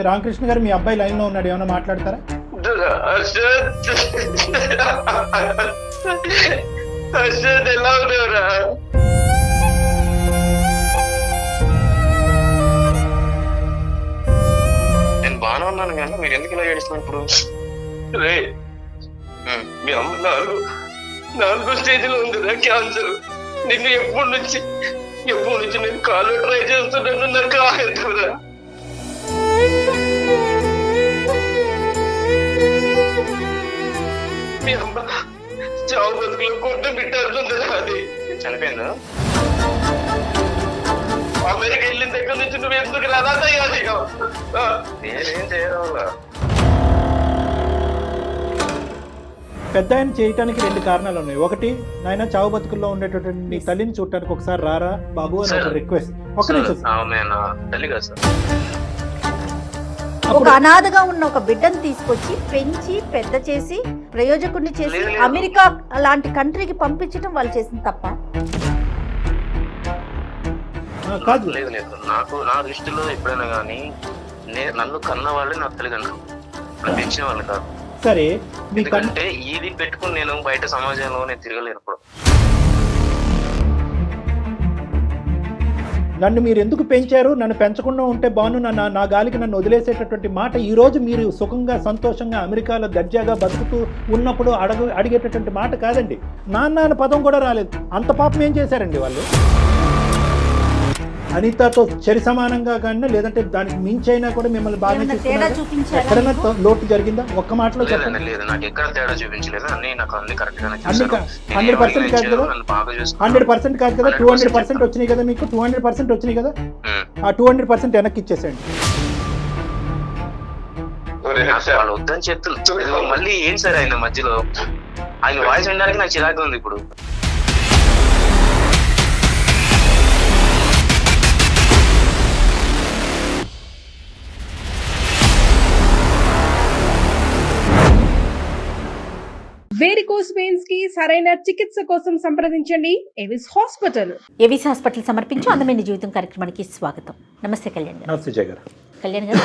రామకృష్ణ గారు, మీ అబ్బాయి లైన్ లో ఉన్నాడు, ఏమైనా మాట్లాడతారా? ఎలా ఉన్నావురా? నేను బాగానే ఉన్నాను కానీ మీరు ఎందుకు ఇలా ఏడుస్తున్నారు ఇప్పుడు? రే, మీ అమ్మ నాలుగో స్టేజ్లో ఉందిరా క్యాన్సర్. నిన్ను ఎప్పటి నుంచి నేను కాలు ట్రై చేస్తున్నాను, నాకు ఆగదురా. మీ అమ్మ చావు బతుకులో కొట్టు బిడ్డారుందిరా. అది చనిపోయిందా? అమెరికా వెళ్ళిన దగ్గర నుంచి నువ్వు ఎందుకు రాదయ్యాలి? నేనేం చేయడం. పెద్ద ఆయన చేయటానికి 2 కారణాలు ఉన్నాయి. ఒకటి, నాయన చావు బతుకుల్లో ఉండేటటువంటి నీ తల్లిని చూడటానికి ఒకసారి రారా బాబు అని ఒక రిక్వెస్ట్. ఒక నిమిషం. ఒక అనాథగా ఉన్న ఒక బిడ్డను తీసుకొచ్చి పెంచి పెద్ద చేసి ప్రయోజకుడిని చేసి అమెరికా లాంటి కంట్రీకి పంపించడం వాళ్ళు చేసిన తప్ప కాదు. లేదు లేదు, నాకు నా దృష్టిలో ఎప్పుడైనా కానీ నన్ను కన్న వాళ్ళే నాకు తల్లిదండ్రులు, పెంచిన వాళ్ళు కాదు. సరే, ఎందుకంటే ఇది పెట్టుకుని నేను బయట సమాజంలో నేను తిరగలేను. ఇప్పుడు నన్ను మీరు ఎందుకు పెంచారు, నన్ను పెంచకుండా ఉంటే బాను, నా గాలికి నన్ను వదిలేసేటటువంటి మాట ఈ రోజు మీరు సుఖంగా సంతోషంగా అమెరికాలో దర్జాగా బతుకుతూ ఉన్నప్పుడు అడిగేటటువంటి మాట కాదండి. నాన్న అనే పదం కూడా రాలేదు. అంత పాపం ఏం చేశారండి వాళ్ళు? అనితతో చరి సమానంగా కానీ లేదంటే దానికి మించైనా కూడా మిమ్మల్ని బాగా ఎక్కడైనా లోటు జరిగిందా? ఒక్క మాటలో చెప్పండి. 100% కాదు కదా, 100% కాదు కదా, 200% వచ్చినాయి కదా మీకు, 200% వచ్చినాయి కదా. ఆ 200% వెనక్కి ఇచ్చేసేయండి. వాళ్ళు వద్దని చెప్తున్నారు మళ్ళీ. ఏం సరే ఆయన మధ్యలో ఆయన వాయిస్ వినడానికి నాకు చిరాకు ఉంది ఇప్పుడు. వేరికోస్ వెయిన్స్ కి సరైన చికిత్స కోసం సంప్రదించండి ఎవిస్ హాస్పిటల్. ఎవిస్ హాస్పిటల్ సమర్పించు అందమైన జీవితం కార్యక్రమానికి స్వాగతం. నమస్తే కళ్యాణ్ గారు. నమస్తే జయ గారు. కళ్యాణ్ గారు,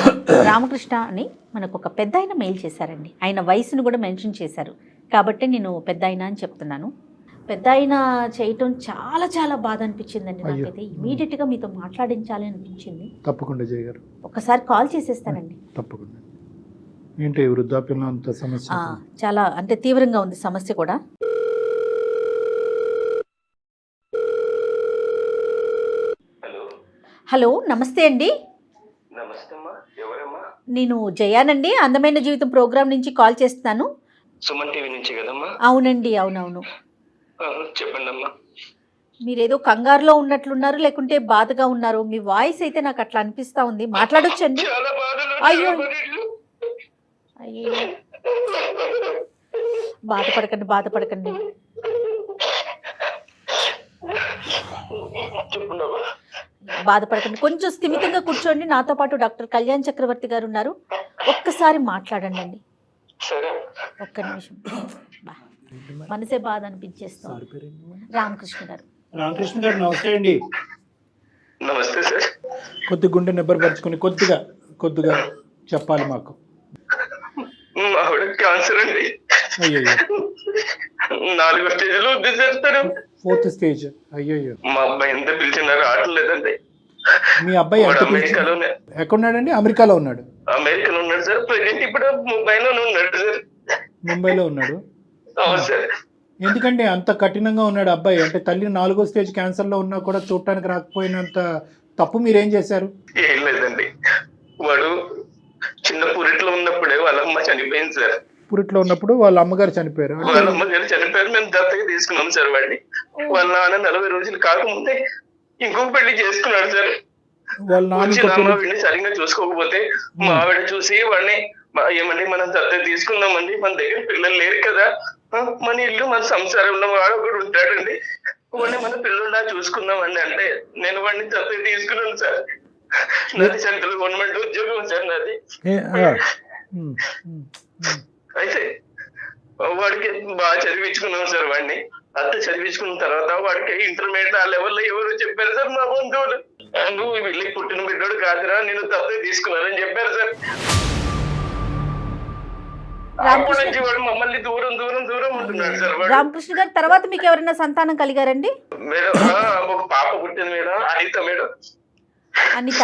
రామకృష్ణ అని మనకు ఒక పెద్ద ఆయన మెయిల్ చేశారండి. ఆయన వయసును కూడా మెన్షన్ చేశారు కాబట్టి నేను పెద్ద ఆయన అని చెప్తున్నాను. పెద్ద ఆయన చేయటం చాలా చాలా బాధ అనిపించిందండి నాకైతే. ఇమీడియట్గా మీతో మాట్లాడించాలి అనిపించింది. తప్పకుండా జయ గారు, ఒకసారి కాల్ చేసేస్తానండి. తప్పకుండా. ఏంటి వృద్ధాప్యంలో అంత సమస్య? చాలా అంటే తీవ్రంగా ఉంది సమస్య కూడా. హలో, నమస్తే అండి. నేను జయానండి, అందమైన జీవితం ప్రోగ్రామ్ నుంచి కాల్ చేస్తున్నాను. సుమన్ టీవీ నుంచి కదమ్మా? అవునండి, అవునవును. చెప్పండి అమ్మా. మీరేదో కంగారులో ఉన్నట్లున్నారు, లేకుంటే బాధగా ఉన్నారు. మీ వాయిస్ అయితే నాకు అట్లా అనిపిస్తా ఉంది. మాట్లాడొచ్చండి? అయ్యో అయ్యో, బాధపడకండి. కొంచెం స్థిమితంగా కూర్చోండి. నాతో పాటు డాక్టర్ కళ్యాణ్ చక్రవర్తి గారు ఉన్నారు. ఒక్కసారి మాట్లాడండి అండి, ఒక్క నిమిషం. మనసే బాధ అనిపించేస్తుంది. రామకృష్ణ గారు. రామకృష్ణ గారు నమస్తే అండి. నమస్తే సార్. కొద్ది గుండె నెబ్బరపరుచుకుని కొద్దిగా చెప్పాలి మాకు. ఆవిడ క్యాన్సర్ అండి. అయ్యో, 4వ స్టేజ్ లో ఉంది సార్. 4th stage. అయ్యో, మా అబ్బాయి ఎంత పిలిచినా రావట్లేదండి. మీ అబ్బాయి ఎక్కడున్నాడండి? అమెరికాలో ఉన్నాడు. అమెరికాలో ఉన్నాడు సార్. ప్రెజెంట్ ఇప్పుడు ముంబైలోనే ఉన్నాడు సార్. ముంబైలో ఉన్నాడు. అవును సార్. ఎందుకంటే అంత కఠినంగా ఉన్నాడు అబ్బాయి? అంటే తల్లి 4వ స్టేజ్ క్యాన్సర్ లో ఉన్నా కూడా చూడటానికి రాకపోయినంత తప్పు మీరేం చేశారు? ఏం లేదండి, వాడు చిన్న పురిట్లో ఉన్నప్పుడే వాళ్ళ అమ్మ చనిపోయింది సార్. పురిట్లో ఉన్నప్పుడు వాళ్ళ అమ్మగారు చనిపోయారు. వాళ్ళ అమ్మగారు చనిపోయారు. మేము దత్తగా తీసుకున్నాం సార్ వాడిని. వాళ్ళ నాన్న 40 రోజులు కాకముందే ఇంకొక పెళ్లి చేసుకున్నాడు సార్. వాళ్ళ నాన్న వీడిని సరిగ్గా చూసుకోకపోతే మా ఆవిడ చూసి వాడిని ఏమండి మనం దత్తగా తీసుకుందామండి, మన దగ్గర పిల్లలు లేరు కదా, మన ఇల్లు మన సంసారంలో వాడు ఒకడు ఉంటాడండి, వాడిని మన పిల్లల్లా చూసుకుందామండి అంటే నేను వాడిని దత్తగా తీసుకున్నాను సార్. నాది సెంట్రల్ గవర్నమెంట్ ఉద్యోగం సార్ నాది. అయితే వాడికి బాగా చదివించుకున్నాం సార్ వాడిని. అంత చదివించుకున్న తర్వాత వాడికి ఇంటర్మీడియట్ ఆ లెవెల్లో ఎవరు చెప్పారు సార్ మా బంధువులు, నువ్వు వెళ్ళి పుట్టిన బిడ్డోడు కాదురా, నేను దత్తత తీసుకున్నానని చెప్పారు సార్. అప్పటి నుంచి వాడు మమ్మల్ని దూరం దూరం దూరం ఉంటున్నాడు సార్. వాడు రామకృష్ణ గారు తర్వాత మీకు ఎవరైనా సంతానం కలిగారండి? మేడం ఒక పాప పుట్టింది మేడం, అనిత మేడం. అనిత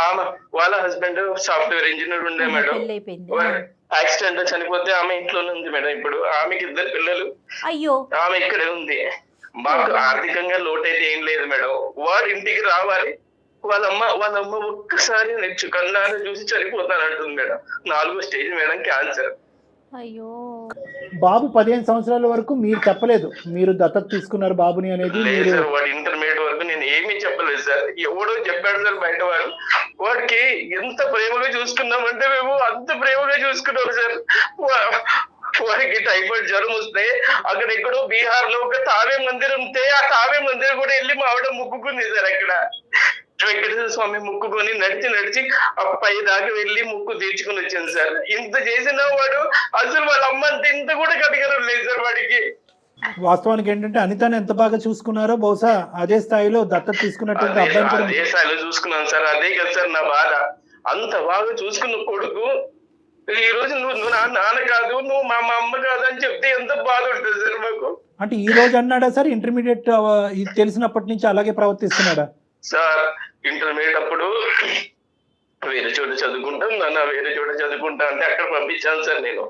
ఆమె వాళ్ళ హస్బెండ్ సాఫ్ట్వేర్ ఇంజనీర్ ఉండే మేడం. పెళ్ళైపోయింది. యాక్సిడెంట్ లో చనిపోతే ఆమె ఇంట్లోనే ఉంది మేడం. ఇప్పుడు ఆమెకి 2 పిల్లలు. అయ్యో. ఆమె ఇక్కడే ఉంది. మాకు ఆర్థికంగా లోటైతే ఏం లేదు మేడం. వాడు ఇంటికి రావాలి, వాళ్ళమ్మ ఒక్కసారి నెచ్చు కన్నాను చూసి చనిపోతానంటుంది మేడం. 4వ స్టేజ్ మేడం, క్యాన్సర్. అయ్యో. బాబు 15 సంవత్సరాల వరకు మీరు చెప్పలేదు మీరు దత్తత తీసుకున్నారు బాబుని అనేది? లేదు సార్, వాడు ఇంటర్మీడియట్ వరకు నేను ఏమీ చెప్పలేదు సార్. ఎవడో చెప్పాడు సార్ బయట వాడు. వాడికి ఎంత ప్రేమగా చూసుకున్నామంటే మేము అంత ప్రేమగా చూసుకున్నాం సార్. వాడికి టైఫాయిడ్ జ్వరం వస్తే అక్కడ ఎక్కడో బీహార్ లో ఒక తావే మందిరం ఉంటే ఆ తావే మందిరం కూడా వెళ్ళి మా ఆవిడ ముక్కుకుంది సార్. అక్కడ వెంకటేశ్వర స్వామి ముక్కుకొని నడిచి ఆ పై దాకా వెళ్ళి ముక్కు తీర్చుకుని వచ్చాను సార్. ఇంత చేసినా వాడు అసలు వాళ్ళ అమ్మ అంత ఇంత కూడా కనికరం లేదు సార్ వాడికి. వాస్తవానికి ఏంటంటే అనితని ఎంత బాగా చూసుకున్నారో బహుశా అదే స్థాయిలో దత్తత తీసుకున్నటువంటి అబ్బాయిని కూడా అదే స్థాయిలో చూసుకున్నాను సార్. అదే కదా సార్ నా బాధ. అంత బాగా చూసుకున్న కొడుకు ఈ రోజు నువ్వు నా నాన్న కాదు, నువ్వు మా అమ్మ కాదు అని చెప్తే ఎంత బాధ ఉంటుంది సార్ మాకు. అంటే ఈ రోజు అన్నాడా సార్ ఇంటర్మీడియట్ ఇది తెలిసినప్పటి నుంచి అలాగే ప్రవర్తిస్తున్నాడా సార్? ఇంటర్మీడియట్ అప్పుడు వేరే చోట చదువుకుంటాం నాన్న, వేరే చోట చదువుకుంటా అంటే అక్కడ పంపించాను సార్ నేను.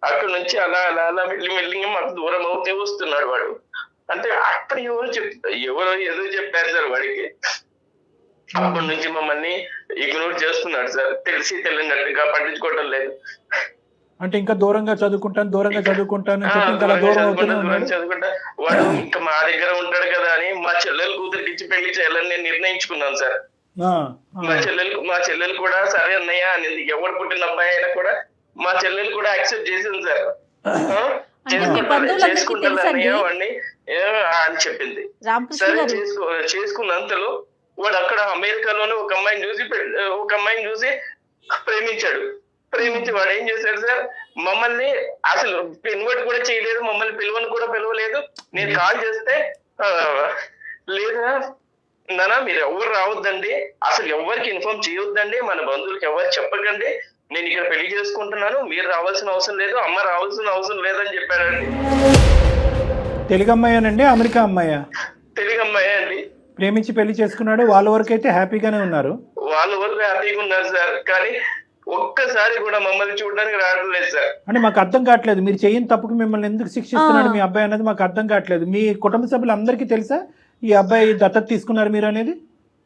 అక్కడ నుంచి అలా అలా అలా మెల్లిగా మాకు దూరం అవుతే వస్తున్నాడు వాడు. అంటే అప్పుడు ఎవరో ఏదో చెప్పారు సార్ వాడికి. అప్పటి నుంచి మమ్మల్ని ఇగ్నోర్ చేస్తున్నాడు సార్. తెలిసి తెలియనట్టుగా పట్టించుకోవడం లేదు. అంటే ఇంకా దూరంగా చదువుకుంటాను చదువుకుంటా చదువుకుంటా. వాడు ఇంకా మా దగ్గర ఉంటాడు కదా అని మా చెల్లెలు కూతురికి ఇచ్చి పెళ్లి చేయాలని నేను నిర్ణయించుకున్నాను సార్. మా చెల్లెలు కూడా సరే అన్నయ్య అనేది. ఎవరు పుట్టిన అబ్బాయి అయినా కూడా మా చెల్లెలు కూడా యాక్సెప్ట్ చేసింది సార్. చేసుకుంటాను అన్నయ్య వాడిని అని చెప్పింది. సరే చేసుకున్నంతలో వాడు అక్కడ అమెరికాలోనే ఒక అమ్మాయిని చూసి ప్రేమించి వాడు ఏం చేశాడు సార్, మమ్మల్ని అసలు ఇన్వైట్ కూడా చేయలేదు, మమ్మల్ని పిలవలేదు. నేను కాల్ చేస్తే లేదా నానా మీరు ఎవరు రావద్దండి, అసలు ఎవరికి ఇన్ఫార్మ్ చేయొద్దండి, మన బంధువులకి ఎవరు చెప్పకండి, నేను ఇక్కడ పెళ్లి చేసుకుంటున్నాను, మీరు రావాల్సిన అవసరం లేదు, అమ్మ రావాల్సిన అవసరం లేదని చెప్పాడండి. తెలుగు అమ్మాయేనండి అమెరికా అమ్మాయా? తెలుగు అమ్మాయి అండి. ప్రేమించి పెళ్లి చేసుకున్నాడు. వాళ్ళ వరకు అయితే హ్యాపీగానే ఉన్నారు. వాళ్ళ వరకు హ్యాపీగా ఉన్నారు సార్. కానీ ఒక్కసారి కూడా మమ్మల్ని చూడడానికి రావడం లేదు సార్. అంటే మాకు అర్థం కావట్లేదు మీరు చేయని తప్పుకు మిమ్మల్ని ఎందుకు శిక్షిస్తున్నాడు మీ అబ్బాయి అనేది మాకు అర్థం కావట్లేదు. మీ కుటుంబ సభ్యులు అందరికీ తెలుసా ఈ అబ్బాయి దత్తత తీసుకున్నారు మీరు అనేది?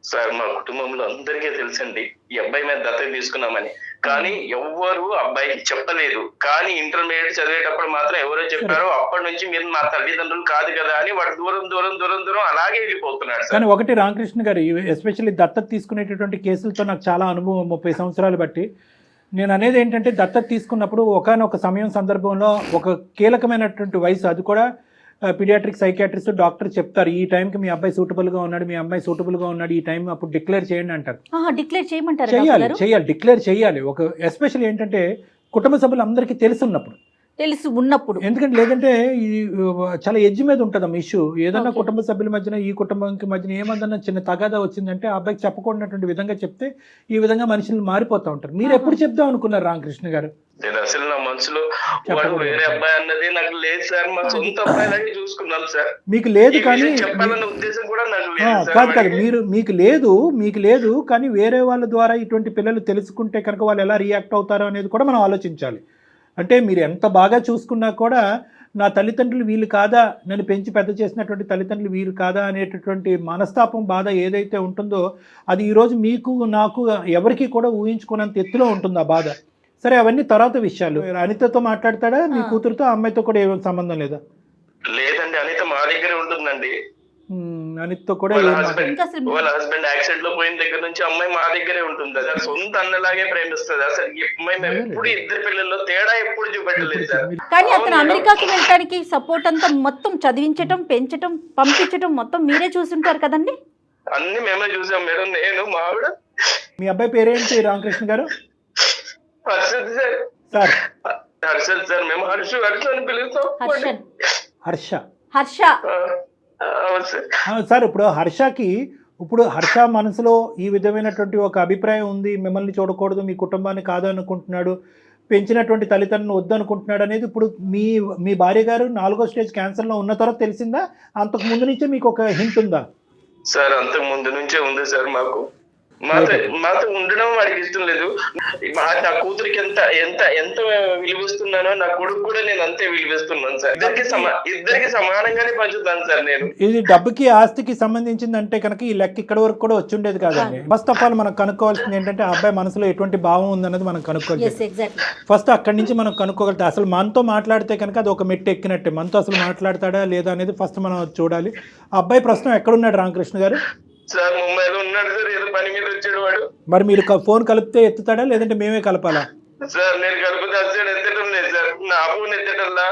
సార్ మా కుటుంబంలో అందరికీ తెలుసండి ఈ అబ్బాయి మీద దత్తత తీసుకున్నామని. కానీ ఎవ్వరు అబ్బాయికి చెప్పలేదు. కానీ ఇంటర్మీడియట్ చదివేటప్పుడు మాత్రం ఎవరో చెప్పారో అప్పటి నుంచి మీరు మా తల్లిదండ్రులు కాదు కదా అని వాడు దూరం అలాగే వెళ్ళిపోతున్నాడు. కానీ ఒకటి రామకృష్ణ గారు, ఎస్పెషల్లీ దత్తత తీసుకునేటటువంటి కేసులతో నాకు చాలా అనుభవం 30 సంవత్సరాలు బట్టి. నేను అనేది ఏంటంటే దత్తత తీసుకున్నప్పుడు ఒకానొక సందర్భంలో ఒక కీలకమైనటువంటి వయసు, అది కూడా పీడియాట్రిక్ సైకియాట్రిస్ట్ డాక్టర్ చెప్తారు ఈ టైంకి మీ అబ్బాయి సూటబుల్గా ఉన్నాడు, మీ అమ్మాయి సూటబుల్గా ఉన్నాడు, ఈ టైం అప్పుడు డిక్లేర్ చేయండి అంటారు. చేయాలి, డిక్లేర్ చేయాలి. ఒక ఎస్పెషల్ ఏంటంటే కుటుంబ సభ్యులు అందరికీ తెలిసి ఉన్నప్పుడు, ఎందుకంటే లేదంటే ఇది చాలా ఎడ్జ్ మీద ఉంటుందమ్మా ఇష్యూ. ఏదన్నా కుటుంబ సభ్యుల మధ్యన ఈ కుటుంబానికి మధ్యన ఏమన్నా చిన్న తగాదా వచ్చిందంటే ఆ అబ్బాయికి చెప్పకూడనటువంటి విధంగా చెప్తే ఈ విధంగా మనుషులు మారిపోతూ ఉంటారు. మీరు ఎప్పుడు చెప్దాం అనుకున్నారు రామకృష్ణ గారు? అసలు నా మనసులో వాడు వేరే అబ్బాయి అన్నది నాకు లేదు సార్. మా సొంత అబ్బాయిలాగే చూసుకున్నాం సార్. మీకు లేదు కానీ చెప్పాలన్న ఉద్దేశం కూడా నాకు కాదు మీకు లేదు కానీ వేరే వాళ్ళ ద్వారా ఇటువంటి పిల్లలు తెలుసుకుంటే కనుక వాళ్ళు ఎలా రియాక్ట్ అవుతారో అనేది కూడా మనం ఆలోచించాలి. అంటే మీరు ఎంత బాగా చూసుకున్నా కూడా నా తల్లిదండ్రులు వీళ్ళు కాదా, నన్ను పెంచి పెద్ద చేసినటువంటి తల్లిదండ్రులు వీళ్ళు కాదా అనేటటువంటి మనస్తాపం, బాధ ఏదైతే ఉంటుందో అది ఈరోజు మీకు నాకు ఎవరికి కూడా ఊహించుకున్నంత ఎత్తులో ఉంటుంది ఆ బాధ. సరే అవన్నీ తర్వాత విషయాలు. అనితతో మాట్లాడతాడా మీ కూతురుతో? అమ్మాయితో కూడా ఏమైనా సంబంధం లేదా? లేదండి, అనిత మా దగ్గరే ఉంటుందండి. అనితతో కూడా వాళ్ళ హస్బెండ్ యాక్సిడెంట్ లో పోయిన దగ్గర నుంచి అమ్మాయి మా దగ్గరే ఉంటుంది. అసలు సొంత అన్నలాగే ప్రేమిస్తుంది. అసలు అమ్మాయి ఎప్పుడు ఇద్దరు పిల్లల్లో తేడా ఎప్పుడు చూపెట్టలేదు సార్. కానీ అతను అమెరికాకి వెళ్ళడానికి సపోర్ట్ అంతా మొత్తం చదివించటం, పెంచటం, పంపించటం మొత్తం మీరే చూసుంటారు కదండి? అన్ని మేమే చూసాం మేడం, నేను మా ఆవిడ. మీ అబ్బాయి పేరేంటి రామకృష్ణ గారు? హర్షద్ సార్. హర్షద్ సార్, మేము హర్షు అని పిలుస్తాం. హర్ష. హర్ష. అవును సార్. సార్ ఇప్పుడు హర్ష మనసులో ఈ విధమైనటువంటి ఒక అభిప్రాయం ఉంది, మిమ్మల్ని చూడకూడదు, మీ కుటుంబాన్ని కాదనుకుంటున్నాడు, పెంచినటువంటి తల్లిదండ్రులను వద్దనుకుంటున్నాడు అనేది ఇప్పుడు మీ భార్య గారు 4వ స్టేజ్ క్యాన్సర్లో ఉన్న తర్వాత తెలిసిందా? అంతకు ముందు నుంచే మీకు ఒక హింట్ ఉందా? సార్ అంతకు ముందు నుంచే ఉంది సార్. మాతో ఉండడం వాడికి ఇష్టం లేదు. నా కూతురికి ఎంత విలువిస్తున్నానో నా కొడుకు కూడా నేను అంతే విలువిస్తున్నాను సార్. ఇద్దరికి సమానంగానే పంచుతాను సార్ నేను. ఇది డబ్బుకి ఆస్తికి సంబంధించిందంటే కనుక ఈ లెక్క ఇక్కడ వరకు కూడా వచ్చి ఉండేది కాదండి. ఫస్ట్ ఆఫ్ ఆల్ మనం కనుక్కోవాల్సింది ఏంటంటే ఆ అబ్బాయి మనసులో ఎటువంటి భావం ఉందన్నది మనం కనుక్కోవాలి. ఫస్ట్ అక్కడి నుంచి మనం కనుక్కోగలితే అసలు మనతో మాట్లాడితే కనుక అది ఒక మెట్టు ఎక్కినట్టే. మనతో అసలు మాట్లాడతాడా లేదా అనేది ఫస్ట్ మనం చూడాలి. ఆ అబ్బాయి ప్రస్తుతం ఎక్కడున్నాడు రామకృష్ణ గారు? సార్ ముంబైలో ఉన్నాడు సార్. ఏదో పని మీద వచ్చాడు వాడు. మరి మీరు ఫోన్ కలిపితే ఎత్తుతాడా లేదంటే మేమే కలపాలా? సార్ నేను కలిపితే అసలు ఎత్తడం లేదు సార్. నా ఫోన్ ఎత్తటంలా,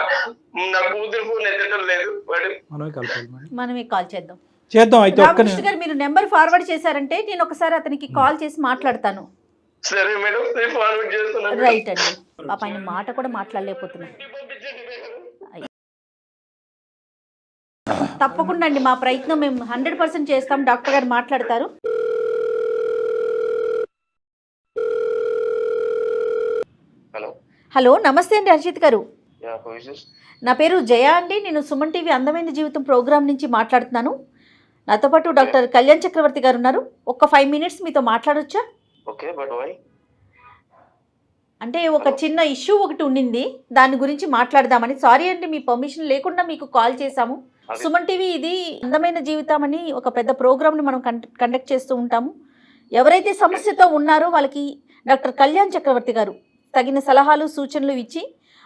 నా కూతురు ఫోన్ ఎత్తడం లేదు వాడు. మనమే కలపాలి. మనమే కాల్ చేద్దాం. అయితే రామకృష్ణ గారు మీరు నెంబర్ ఫార్వర్డ్ చేశారంటే నేను ఒకసారి అతనికి కాల్ చేసి మాట్లాడతాను. సరే మేడం, నేను ఫార్వర్డ్ చేస్తున్నాను. రైట్ అండి. పాప ఆయన మాట కూడా మాట్లాడలేకపోతున్నాను. తప్పకుండా అండి, మా ప్రయత్నం మేము 100% చేస్తాం. డాక్టర్ గారు మాట్లాడతారు. హలో, నమస్తే అండి హర్షిత్ గారు. నా పేరు జయ అండి. నేను సుమన్ టీవీ అందమైన జీవితం ప్రోగ్రామ్ నుంచి మాట్లాడుతున్నాను. నాతో పాటు డాక్టర్ కళ్యాణ్ చక్రవర్తి గారు ఉన్నారు. ఒక 5 minutes మీతో మాట్లాడొచ్చా? అంటే ఒక చిన్న ఇష్యూ ఒకటి ఉండింది, దాని గురించి మాట్లాడదామని. సారీ అండి, మీ పర్మిషన్ లేకుండా మీకు కాల్ చేశాము. సుమన్ టీవీ ఇది అందమైన జీవితం అని ఒక పెద్ద ప్రోగ్రామ్ని మనం కండక్ట్ చేస్తూ ఉంటాము. ఎవరైతే సమస్యతో ఉన్నారో వాళ్ళకి డాక్టర్ కళ్యాణ్ చక్రవర్తి గారు తగిన సలహాలు సూచనలు ఇచ్చి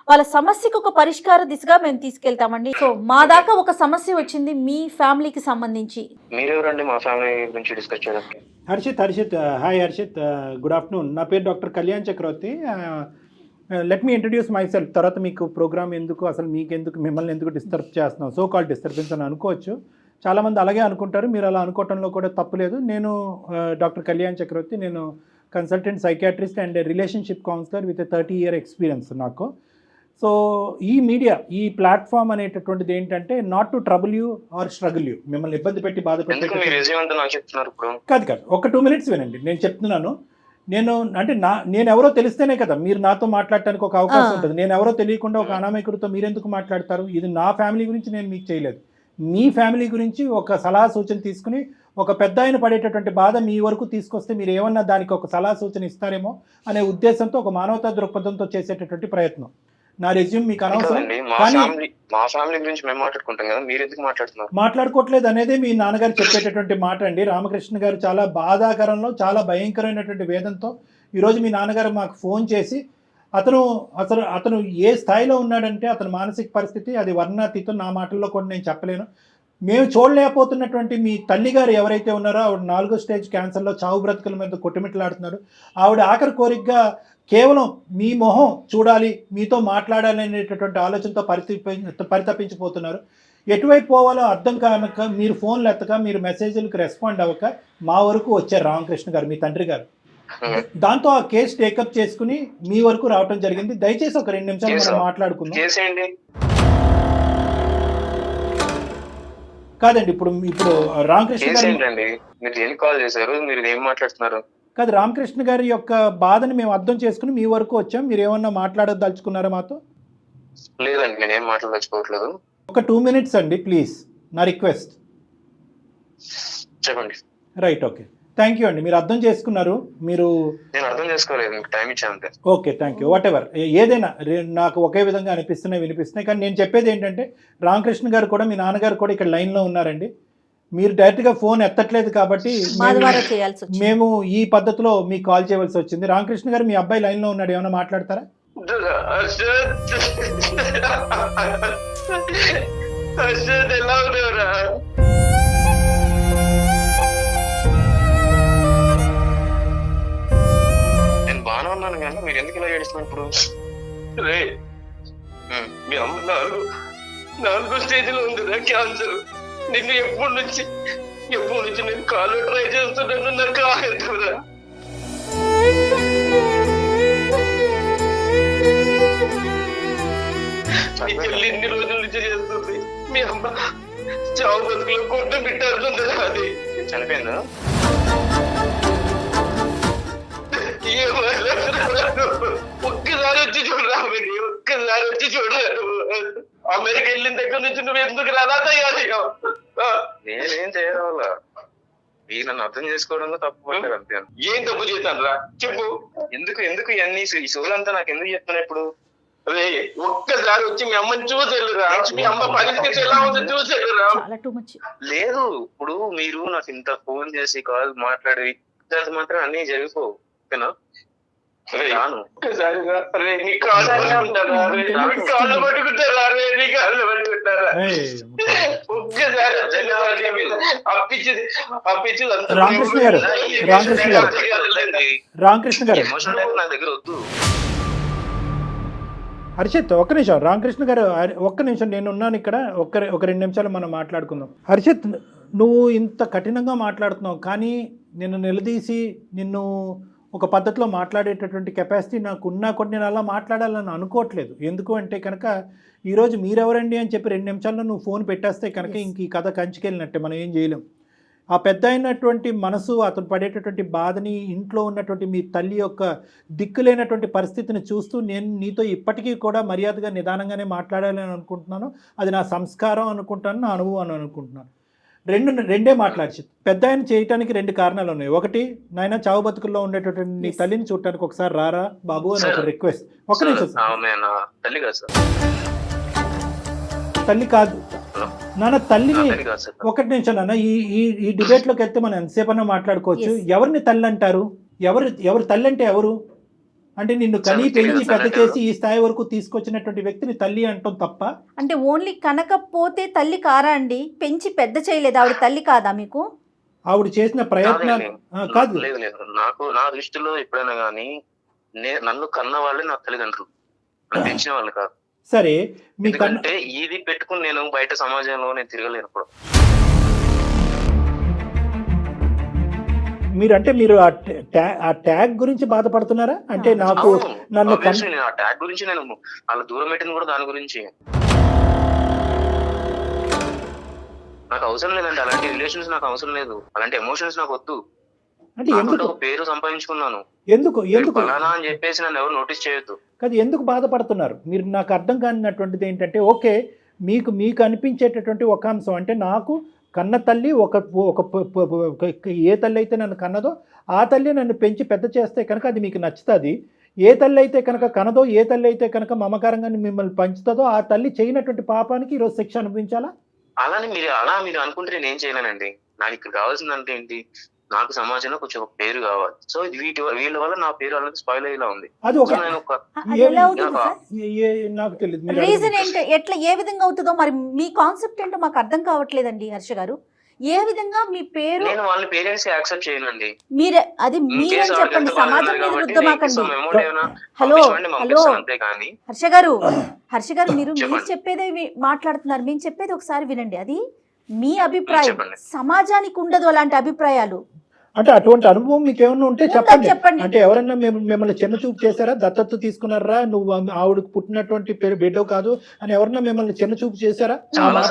వాళ్ళ సమస్యకు ఒక పరిష్కార దిశగా మేము తీసుకెళ్తామండి. సో మా దాకా ఒక సమస్య వచ్చింది మీ ఫ్యామిలీకి సంబంధించి. మీరెవరండి మా ఫ్యామిలీ గురించి డిస్కస్ చేయడానికి? Harshit hi Harshit, good afternoon. నా పేరు doctor Kalyan Chakravarthy. Let me introduce myself. తర్వాత మీకు ప్రోగ్రామ్ ఎందుకు, అసలు మీకెందుకు, మిమ్మల్ని ఎందుకు డిస్టర్బ్ చేస్తున్నాం, సో కాల్ డిస్టర్బెన్స్ అని అనుకోవచ్చు. చాలామంది అలాగే అనుకుంటారు, మీరు అలా అనుకోవటంలో కూడా తప్పులేదు. నేను డాక్టర్ కళ్యాణ్ చక్రవర్తి. నేను consultant psychiatrist and relationship counsellor with 30 year experience నాకు. సో ఈ మీడియా, ఈ ప్లాట్ఫామ్ అనేటటువంటిది ఏంటంటే not to trouble you or struggle you, మిమ్మల్ని ఇబ్బంది పెట్టి బాధపెట్టి కాదు. ఒక 2 minutes వినండి, నేను చెప్తున్నాను. నేను ఎవరో తెలిస్తేనే కదా మీరు నాతో మాట్లాడటానికి ఒక అవకాశం ఉంటుంది. నేను ఎవరో తెలియకుండా ఒక అనామకుడితో మీరెందుకు మాట్లాడతారు? ఇది నా ఫ్యామిలీ గురించి నేను మీకు చేయలేదు. మీ ఫ్యామిలీ గురించి ఒక సలహా సూచన తీసుకుని ఒక పెద్ద ఆయన పడేటటువంటి బాధ మీ వరకు తీసుకొస్తే మీరు ఏమన్నా దానికి ఒక సలహా సూచన ఇస్తారేమో అనే ఉద్దేశంతో, ఒక మానవతా దృక్పథంతో చేసేటటువంటి ప్రయత్నం. నా రెజ్యూమ్ మీకు అనవసరం. మాట్లాడుకోవట్లేదు అనేది మీ నాన్నగారు చెప్పేటటువంటి మాట అండి. రామకృష్ణ గారు చాలా బాధాకరంలో, చాలా భయంకరమైనటువంటి వేదంతో ఈరోజు మీ నాన్నగారు మాకు ఫోన్ చేసి అతను ఏ స్థాయిలో ఉన్నాడంటే అతని మానసిక పరిస్థితి అది వర్ణాతీతం. నా మాటల్లో కూడా నేను చెప్పలేను. మేము చూడలేకపోతున్నటువంటి మీ తల్లిగారు ఎవరైతే ఉన్నారో ఆవిడ 4వ స్టేజ్ క్యాన్సర్లో చావు బ్రతుకుల మీద కొట్టుమిట్లాడుతున్నారు. ఆవిడ ఆఖరి కోరికగా కేవలం మీ మొహం చూడాలి, మీతో మాట్లాడాలి అనేటటువంటి ఆలోచనతో పరితపించిపోతున్నారు. ఎటువైపు పోవాలో అర్థం కాక మీరు ఫోన్లు ఎత్తక, మీరు మెసేజ్లకు రెస్పాండ్ అవ్వక మా వరకు వచ్చారు రామకృష్ణ గారు, మీ తండ్రి గారు. దాంతో ఆ కేసు టేకప్ చేసుకుని మీ వరకు రావటం జరిగింది. దయచేసి ఒక 2 నిమిషాలు మనం మాట్లాడుకుందాం. కాదండి, ఇప్పుడు రామకృష్ణ గారు కాదు, రామకృష్ణ గారి యొక్క బాధని మేము అర్థం చేసుకుని మీ వరకు వచ్చాం. మీరు ఏమన్నా మాట్లాడదలుచుకున్నారా మాతో? లేదండి, నేనేం మాట్లాడదలుచుకోవట్లేదు. ఒక 2 minutes అండి ప్లీజ్, నా రిక్వెస్ట్. చెప్పండి. రైట్, ఓకే, థ్యాంక్ యూ అండి. మీరు అర్థం చేసుకున్నారు. నేను అర్థం చేసుకోలేదు, టైం ఇచ్చాను. Okay, thank you. What ever, ఏదైనా నాకు ఒకే విధంగా వినిపిస్తున్నాయి. కానీ నేను చెప్పేది ఏంటంటే రామకృష్ణ గారు కూడా, మీ నాన్నగారు కూడా ఇక్కడ లైన్లో ఉన్నారండి. మీరు డైరెక్ట్గా ఫోన్ ఎత్తట్లేదు కాబట్టి మేము ఈ పద్ధతిలో మీకు కాల్ చేయవలసి వచ్చింది. రామకృష్ణ గారు, మీ అబ్బాయి లైన్లో ఉన్నాడు, ఏమైనా మాట్లాడతారా? నేను బాగానే ఉన్నాను కానీ మీరు ఎందుకు ఇలా ఏడుస్తున్నారు ఇప్పుడు? మీ అమ్మ 4వ స్టేజ్లో ఉందిరా క్యాన్సర్. నిన్ను ఎప్పటి నుంచి నేను కాలు ట్రై చేస్తున్నాను, నాకు ఆగదురా. మీ చెల్లి ఇన్ని రోజుల నుంచి చేస్తుంది. మీ అమ్మ చావు బతుకులు కొట్టు బిట్టాడుతుంది. అది చనిపోయిందా? ఒక్కసారి వచ్చి చూడరా, ఒక్కసారి వచ్చి చూడరాడు. అమెరికా వెళ్ళిన దగ్గర నుంచి నువ్వు ఎందుకు రాదా తయారయ్యావు? నేనేం చేయడం నన్ను అర్థం చేసుకోవడంలో తప్పు పడ్డారు అంతే. ఏం తప్పు చేశాను రా చెప్పు. ఎందుకు ఇవన్నీ ఈ సోలంతా నాకు ఎందుకు చెప్తాను ఇప్పుడు? అదే ఒక్కసారి వచ్చి మీ అమ్మని చూసేళ్ళురా, మీ అమ్మ పరిస్థితి ఎలా ఉందో చూసేళ్ళురా. లేదు ఇప్పుడు మీరు నాకు ఇంత ఫోన్ చేసి కాల్ మాట్లాడి మాత్రం అన్ని జరిగిపో ఓకేనా? ఒక్కసారిగా నీ కాళ్ళు పట్టుకుంటారా, కాళ్ళు పట్టుకుంటారా, నీ కాళ్ళు పట్టుకుంటారా? ఒక్కసారి అప్పించి రామకృష్ణ గారు నా దగ్గర వద్దు. హర్షిత్ ఒక్క నిమిషం, రామకృష్ణ గారు ఒక్క నిమిషం, నేను ఉన్నాను ఇక్కడ. ఒక 2 నిమిషాలు మనం మాట్లాడుకుందాం. హర్షిత్, నువ్వు ఇంత కఠినంగా మాట్లాడుతున్నావు, కానీ నిన్ను నిలదీసి నిన్ను ఒక పద్ధతిలో మాట్లాడేటటువంటి కెపాసిటీ నాకు ఉన్నా కూడా నేను అలా మాట్లాడాలని అనుకోవట్లేదు. ఎందుకు అంటే కనుక ఈరోజు మీరెవరండి అని చెప్పి 2 నిమిషాల్లో నువ్వు ఫోన్ పెట్టేస్తే కనుక ఇంక ఈ కథ కంచుకెళ్ళినట్టే, మనం ఏం చేయలేం. ఆ పెద్ద అయినటువంటి మనసు, అతను పడేటటువంటి బాధని, ఇంట్లో ఉన్నటువంటి మీ తల్లి యొక్క దిక్కులేనటువంటి పరిస్థితిని చూస్తూ నేను నీతో ఇప్పటికీ కూడా మర్యాదగా నిదానంగానే మాట్లాడాలని అనుకుంటున్నాను. అది నా సంస్కారం అనుకుంటాను, నా అనుభవం అనుకుంటున్నాను. రెండే మాట్లాడి పెద్ద ఆయన చేయటానికి 2 కారణాలు ఉన్నాయి. ఒకటి, నాయన చావు బతుకుల్లో ఉండేటటువంటి నీ తల్లిని చూడటానికి ఒకసారి రారా బాబు అని ఒక రిక్వెస్ట్. ఒక నిమిషం, తల్లి కాదు నాన్న, తల్లిని ఒకటి నిమిషం నాన్న. ఈ డిబేట్లోకి వెళ్తే మనం ఎంతసేపన్నా మాట్లాడుకోవచ్చు. ఎవరిని తల్లి అంటారు? ఎవరు తల్లి అంటే ఎవరు? అంటే నిన్ను కనీ పెంచి పెద్ద చేసి ఈ స్థాయి వరకు తీసుకొచ్చినటువంటి వ్యక్తిని తల్లి అంటాం తప్ప. అంటే ఓన్లీ కనకపోతే తల్లి కారా అండి? పెంచి పెద్ద చేయలేదు, ఆవిడ తల్లి కాదా మీకు? ఆవిడ చేసిన ప్రయత్నాలు కాదు. లేదు నాకు నా దృష్టిలో ఎప్పుడైనా కానీ నన్ను కన్న వాళ్ళే నా తల్లిదండ్రులు, పెంచిన వాళ్ళు కాదు. సరే, మీకంటే ఇది పెట్టుకుని నేను బయట సమాజంలో నేను తిరగలేను. మీరు ఆ ట్యాగ్ గురించి బాధపడుతున్నారా? అంటే నాకు నన్ను ఆ ట్యాగ్ గురించి నేను వాళ్ళ దూరం పెట్టింది కూడా దాని గురించి. నాకు అవసరం లేదండి అలాంటి రిలేషన్స్, నాకు అవసరం లేదు అలాంటి ఎమోషన్స్, నాకు వద్దు. అంటే ఎందుకు పేరు సంపాదించుకున్నాను, ఎందుకు ఫలానా అని చెప్పేసి నన్ను ఎవరు నోటీస్ చేయొద్దు. కాదు, ఎందుకు బాధపడుతున్నారు మీరు? నాకు అర్థం కానిటువంటిది ఏంటంటే, ఓకే మీకు అనిపించేటటువంటి ఒక అంశం అంటే, నాకు కన్న తల్లి ఒక ఏ తల్లి అయితే నన్ను కన్నదో ఆ తల్లి నన్ను పెంచి పెద్ద చేస్తే కనుక అది మీకు నచ్చుతుంది. ఏ తల్లి అయితే కనుక కనదో, ఏ తల్లి అయితే కనుక మమకారంగా మిమ్మల్ని పంచుతుందో ఆ తల్లి చేయనటువంటి పాపానికి ఈరోజు శిక్ష అనిపించాలా? అలా మీరు అనుకుంటే నేను ఏం చేయలేనండి. నాకు ఇక్కడ కావాల్సిందంటే ఏంటి, నాకు సమాజంలో కొంచెం పేరు కావాలి. సో వీళ్ళ వల్ల నా పేరు అనేది స్పాయిల్ అయ్యేలా ఉంది. అది నాకు తెలియదు రీజన్ ఏంటి, ఎట్లా ఏ విధంగా అవుతుందో మరి మీ కాన్సెప్ట్ ఏంటో మాకు అర్థం కావట్లేదండి హర్ష గారు. ఏ విధంగా మీ పేరు, నేను వాళ్ళ పేరెంట్స్ యాక్సెప్ట్ చేయనండి. మీరే అది మీరే చెప్పండి, సమాజం మీద రుద్దమాకండి. హలో హర్ష గారు మీరు చెప్పేదే మాట్లాడుతున్నారు, మేము చెప్పేది ఒకసారి వినండి. అది మీ అభిప్రాయం, సమాజానికి ఉండదు అలాంటి అభిప్రాయాలు. అంటే అటువంటి అనుభవం మీకు ఏమన్నా ఉంటే చెప్పండి. అంటే ఎవరన్నా మిమ్మల్ని చిన్న చూపు చేశారా? దత్తత తీసుకున్నారా? నువ్వు ఆవిడకు పుట్టినటువంటి బిడ్డో కాదు అని ఎవరన్నా మిమ్మల్ని చిన్న చూపు చేశారా? చాలా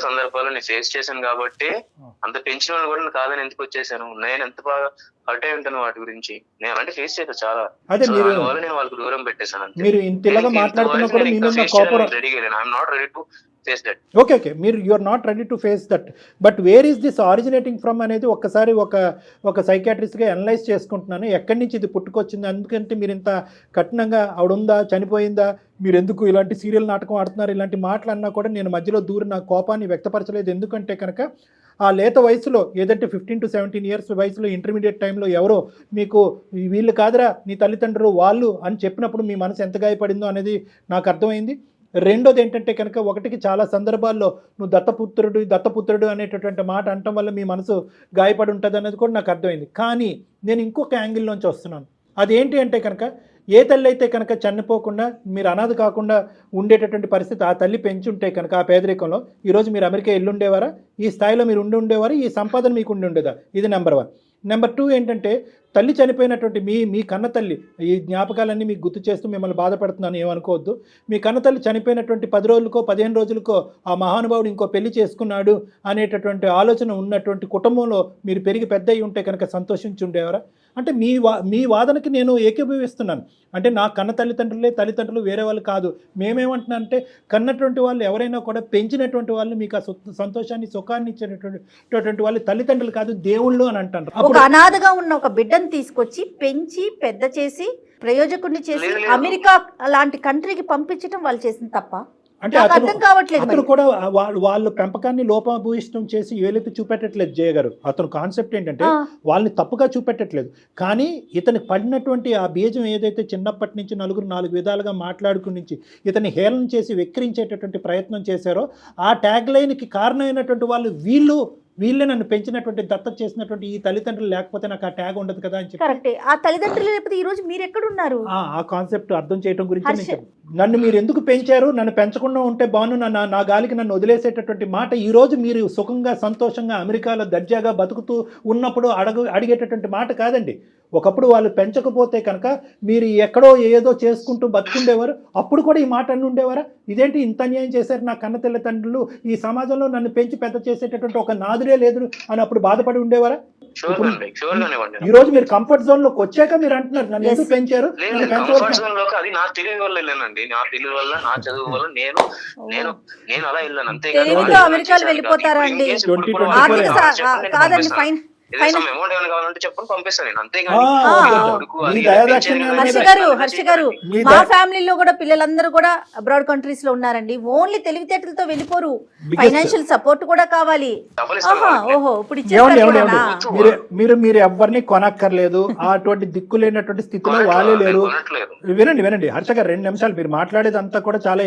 సందర్భాలు నేను ఫేస్ చేశాను కాబట్టి అంత పెంచిన వాళ్ళు కూడా కాదని ఎందుకు వచ్చేసాను. నేను ఎంత బాగా హర్ట్ అయి ఉంటాను వాటి గురించి. నేను అలాంటి ఫేస్ చేశాను చాలా. అదే నేను వాళ్ళకి దూరం పెట్టేశాను. మీరు ఇంతలాగా మాట్లాడుతున్నా కూడా I'm not ready to face that. Okay, you are not ready to face that, but where is this originating from అనేది ఒక్కసారి ఒక సైకాట్రిస్ట్గా అనలైజ్ చేసుకుంటున్నాను. ఎక్కడి నుంచి ఇది పుట్టుకొచ్చింది? అందుకంటే మీరు ఇంత కఠినంగా ఆవిడుందా, చనిపోయిందా, మీరు ఎందుకు ఇలాంటి సీరియల్ నాటకం ఆడుతున్నారు, ఇలాంటి మాటలు అన్నా కూడా నేను మధ్యలో దూరి నా కోపాన్ని వ్యక్తపరచలేదు. ఎందుకంటే కనుక ఆ లేత వయసులో, ఏదంటే 15 to 17 years వయసులో, ఇంటర్మీడియట్ టైంలో ఎవరో మీకు వీళ్ళు కాదురా నీ తల్లిదండ్రులు వాళ్ళు అని చెప్పినప్పుడు మీ మనసు ఎంత గాయపడిందో అనేది నాకు అర్థమైంది. రెండోది ఏంటంటే కనుక, ఒకటికి చాలా సందర్భాల్లో నువ్వు దత్తపుత్రుడు అనేటటువంటి మాట అనటం వల్ల మీ మనసు గాయపడి ఉంటుంది అనేది కూడా నాకు అర్థమైంది. కానీ నేను ఇంకొక యాంగిల్లోంచి వస్తున్నాను. అదేంటి అంటే కనుక, ఏ తల్లి అయితే కనుక చనిపోకుండా మీరు అనాథ కాకుండా ఉండేటటువంటి పరిస్థితి ఆ తల్లి పెంచుంటే కనుక ఆ పేదరికంలో ఈరోజు మీరు అమెరికా వెళ్ళుండేవారా? ఈ స్థాయిలో మీరు ఉండేవారా? ఈ సంపాదన మీకు ఉండేదా? ఇది నెంబర్ 1. నెంబర్ 2 ఏంటంటే, తల్లి చనిపోయినటువంటి మీ కన్న తల్లి, ఈ జ్ఞాపకాలన్నీ మీకు గుర్తు చేస్తూ మిమ్మల్ని బాధపడుతున్నాను, ఏమనుకోవద్దు. మీ కన్న తల్లి చనిపోయినటువంటి 10 రోజులకో 15 రోజులకో ఆ మహానుభావుడు ఇంకో పెళ్లి చేసుకున్నాడు అనేటటువంటి ఆలోచన ఉన్నటువంటి కుటుంబంలో మీరు పెరిగి పెద్ద అయి ఉంటే కనుక సంతోషించి ఉండేవారా? అంటే మీ వాదనకి నేను ఏకీభవిస్తున్నాను. అంటే నా కన్న తల్లిదండ్రులు వేరే వాళ్ళు కాదు. మేమేమంటున్నా అంటే కన్నటువంటి వాళ్ళు ఎవరైనా కూడా పెంచినటువంటి వాళ్ళు మీకు ఆ సంతోషాన్ని సుఖాన్ని ఇచ్చేటటువంటి వాళ్ళు తల్లిదండ్రులు కాదు, దేవుళ్ళు అని అంటారు. ఒక అనాథగా ఉన్న ఒక బిడ్డను తీసుకొచ్చి పెంచి పెద్ద చేసి ప్రయోజకుడిని చేసి అమెరికా లాంటి కంట్రీకి పంపించడం వాళ్ళు చేసిన తప్ప అంటే అర్థం కావట్లేదు. అతను కూడా వాళ్ళు పెంపకాన్ని లోపభూయిష్టం చేసి ఏలెత్తి చూపెట్టట్లేదు జయ గారు. అతను కాన్సెప్ట్ ఏంటంటే వాళ్ళని తప్పుగా చూపెట్టట్లేదు, కానీ ఇతనికి పడినటువంటి ఆ బీజం ఏదైతే చిన్నప్పటి నుంచి నలుగురు 4 విధాలుగా మాట్లాడుకుని నుంచి ఇతన్ని హేళన చేసి వెక్కిరించేటటువంటి ప్రయత్నం చేశారో ఆ ట్యాగ్ లైన్కి కారణమైనటువంటి వాళ్ళు వీళ్ళే నన్ను పెంచినటువంటి దత్తత చేసినటువంటి ఈ తల్లిదండ్రులు లేకపోతే నాకు ఆ ట్యాగ్ ఉండదు కదా అని చెప్పి. కరెక్టే. ఆ తల్లిదండ్రులు లేకపోతే ఈ రోజు మీరు ఎక్కడున్నారు? ఆ కాన్సెప్ట్ అర్థం చేయడం గురించి నన్ను మీరు ఎందుకు పెంచారు, నన్ను పెంచకుండా ఉంటే బాను, నా గాలికి నన్ను వదిలేసేటటువంటి మాట ఈ రోజు మీరు సుఖంగా సంతోషంగా అమెరికాలో దర్జాగా బతుకుతూ ఉన్నప్పుడు అడిగేటటువంటి మాట కాదండి. ఒకప్పుడు వాళ్ళు పెంచకపోతే కనుక మీరు ఎక్కడో ఏదో చేసుకుంటూ బతుకుండేవారు. అప్పుడు కూడా ఈ మాట అన్ని ఉండేవారా? ఇదేంటి ఇంత అన్యాయం చేశారు నా కన్న తల్లిదండ్రులు, ఈ సమాజంలో నన్ను పెంచి పెద్ద చేసేటటువంటి ఒక నాదురే లేదు అని అప్పుడు బాధపడి ఉండేవారా? ఈ రోజు మీరు కంఫర్ట్ జోన్ లోకి వచ్చాక మీరు అంటున్నారు నన్ను ఎందుకు పెంచారు. అది నా తెలివి వల్ల వెళ్ళానండి, నా తెలివి వల్ల, నా చదువు వల్ల నేను అలా వెళ్ళాను అంతే. అమెరికాలో వెళ్ళిపోతారా అండి? కాదండి, ఫైన్ హర్ష గారు మా ఫ్యామిలీలో కూడా పిల్లలందరూ కూడా అబ్రాడ్ కంట్రీస్ లో ఉన్నారండి. ఓన్లీ తెలివితేటలతో వెళ్ళిపోరు, ఫైనాన్షియల్ సపోర్ట్ కూడా కావాలి. ఓహో, ఇప్పుడు మీరు ఎవరిని కొనక్కర్లేదు, అటువంటి దిక్కు లేనటువంటి స్థితిలో వాళ్ళే లేరు. వినండి హర్ష గారు, 2 నిమిషాలు. మీరు మాట్లాడేది అంతా కూడా చాలా